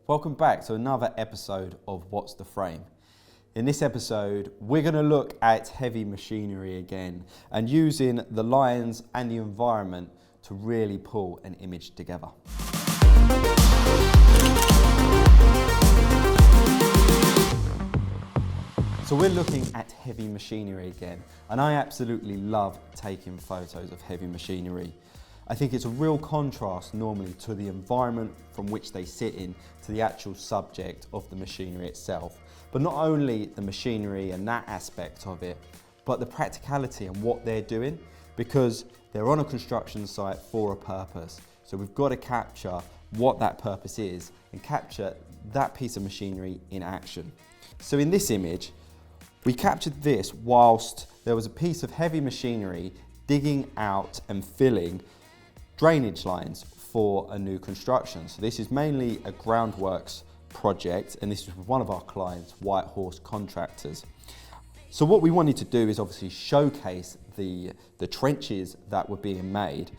Welcome back to another episode of What's the Frame. In this episode, we're going to look at heavy machinery again and using the lines and the environment to really pull an image together. So we're looking at heavy machinery again, and I absolutely love taking photos of heavy machinery. I think it's a real contrast normally to the environment from which they sit in to the actual subject of the machinery itself. But not only the machinery and that aspect of it, but the practicality and what they're doing, because they're on a construction site for a purpose. So we've got to capture what that purpose is and capture that piece of machinery in action. So in this image, we captured this whilst there was a piece of heavy machinery digging out and filling drainage lines for a new construction. So this is mainly a groundworks project, and this is with one of our clients, White Horse Contractors. So what we wanted to do is obviously showcase the trenches that were being made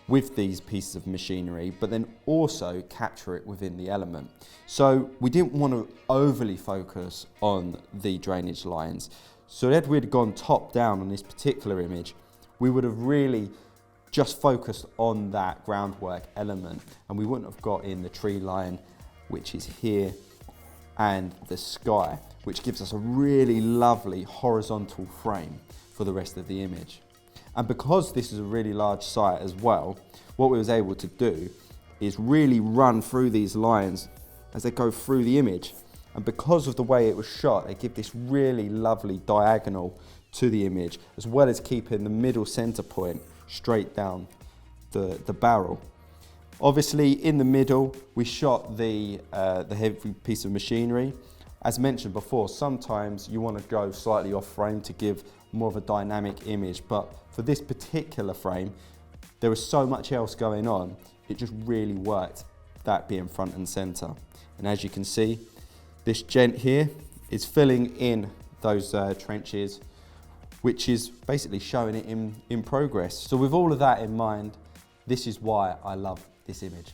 with these pieces of machinery, but then also capture it within the element. So we didn't want to overly focus on the drainage lines. So if we'd gone top down on this particular image, we would have really just focused on that groundwork element, and we wouldn't have got in the tree line, which is here, and the sky, which gives us a really lovely horizontal frame for the rest of the image. And because this is a really large site as well, what we was able to do is really run through these lines as they go through the image. And because of the way it was shot, they give this really lovely diagonal to the image, as well as keeping the middle center point straight down the barrel. Obviously in the middle we shot the heavy piece of machinery. As mentioned before, sometimes you want to go slightly off frame to give more of a dynamic image, but for this particular frame there was so much else going on, it just really worked that being front and center. And as you can see, this gent here is filling in those trenches, which is basically showing it in progress. So with all of that in mind, this is why I love this image.